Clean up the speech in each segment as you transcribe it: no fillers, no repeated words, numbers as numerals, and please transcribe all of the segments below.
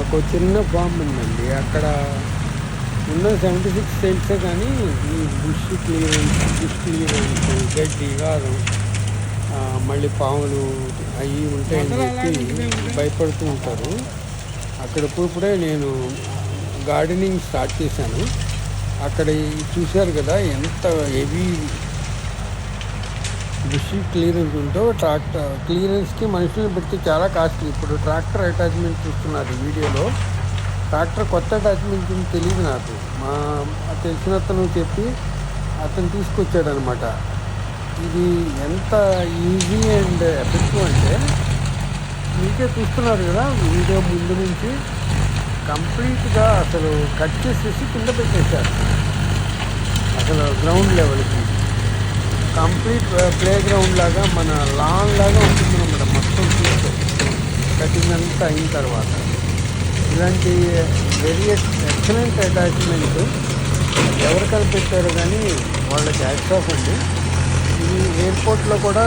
మాకు చిన్న ఫామ్ ఉందండి. అక్కడ ఉన్న 76 సెంట్సే కానీ ఈ బుష్ క్లియరెన్స్, గడ్డి కారం, మళ్ళీ పాములు అవి ఉంటాయని చెప్పి భయపడుతూ ఉంటారు. అక్కడ ఇప్పుడే నేను గార్డెనింగ్ స్టార్ట్ చేశాను. అక్కడ చూశారు కదా ఎంత హెవీ బుష్ క్లియరెన్స్ ఉందో. ట్రాక్టర్ క్లియరెన్స్కి మనుషులను పెడితే చాలా కాస్ట్లీ. ఇప్పుడు ట్రాక్టర్ అటాచ్మెంట్ చూస్తున్నారు వీడియోలో. ట్రాక్టర్ కొత్త అటాచ్మెంట్ తెలియదు నాకు. మా తెలిసిన అతను చెప్పి అతను తీసుకొచ్చాడు అనమాట. ఇది ఎంత ఈజీ అండ్ ఎఫెక్టివ్ అంటే మీకే చూస్తున్నారు కదా వీడియో ముందు నుంచి. కంప్లీట్గా అసలు కట్ చేసేసి కింద పెట్టేశారు. అసలు గ్రౌండ్ లెవెల్కి కంప్లీట్ ప్లే గ్రౌండ్ లాగా మన లాన్ లాగా ఉంటుంది అన్నమాట. మొత్తం చూస్తే కటింగ్ అంతా అయిన తర్వాత ఇలాంటి వెరీ ఎక్సలెంట్ అటాచ్మెంట్ ఎవరు కనిపెట్టారు కానీ వాళ్ళకి హ్యాట్స్ ఆఫ్ అండి. ఇది ఎయిర్పోర్ట్లో కూడా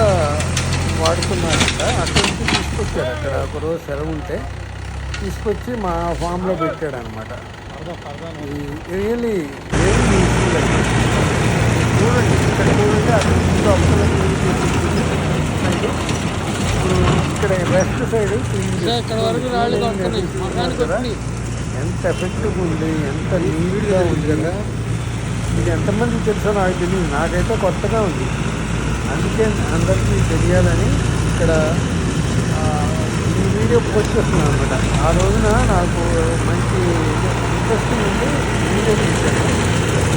వాడుతున్నారంట. అక్కడి నుంచి తీసుకొచ్చాడు. అక్కడ ఒకరోజు సెలవు ఉంటే తీసుకొచ్చి మా ఫామ్లో పెట్టాడు అనమాట. రియల్లీ వెరీ యూస్ఫుల్ అండి. చూడండి ఇక్కడ చూడండి. అక్కడ ఇక్కడ వెస్ట్ సైడ్ ఎంత ఎఫెక్టివ్ ఉంది, ఎంత నీట్గా ఉంది కదా. ఇది ఎంతమంది తెలుసో నాకు తెలియదు. నాకైతే కొత్తగా ఉంది. అందుకే అందరికీ తెలియాలని ఇక్కడ ఈ వీడియో పోస్ట్ చేస్తున్నాను అనమాట. ఆ రోజున నాకు మంచి ఇంట్రెస్టింగ్ ఉంది. వీడియో తీశాను,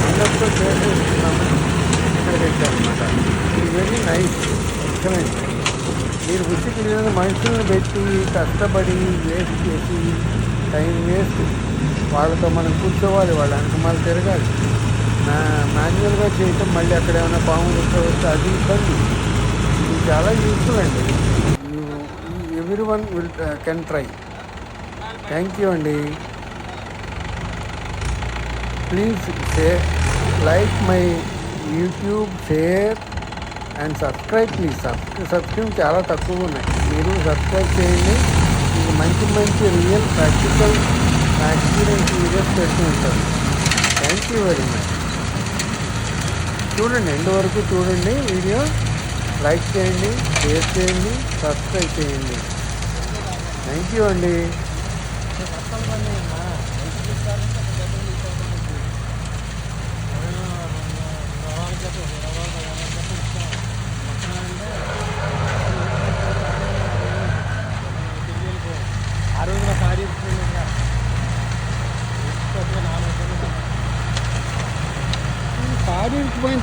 అందరితో షేర్ చేసుకున్నామని ఇక్కడ పెట్టాను అనమాట. ఇది వెరీ నైస్, ఎక్సలెంట్. మీరు బుష్ మనుషులను పెట్టి కష్టపడి వేస్ట్ చేసి టైం వేస్ట్. వాళ్ళతో మనం కూర్చోవాలి, వాళ్ళ వెనకమాల తిరగాలి. మాన్యువల్గా చేయటం, మళ్ళీ అక్కడ ఏమైనా పాములు వస్తే అది ఇబ్బంది. ఇది చాలా యూస్ఫుల్ అండి. Everyone will can try. Thank you అండి. Please like my YouTube, share and subscribe. Please subscribe చాలా తక్కువ ఉన్నాయి. మీరు సబ్స్క్రైబ్ చేయండి. ఇది మంచి మంచి రియల్ ప్రాక్టికల్ ఎక్స్పీరియన్స్ వీడియోస్ పెడుతూ ఉంటారు. Thank you very much. చూడండి, ఎండ్ వరకు చూడండి వీడియో. లైక్ చేయండి, షేర్ చేయండి, సబ్స్క్రైబ్ చేయండి. థ్యాంక్ యూ అండి. ఆ రోజున కారు పోయిన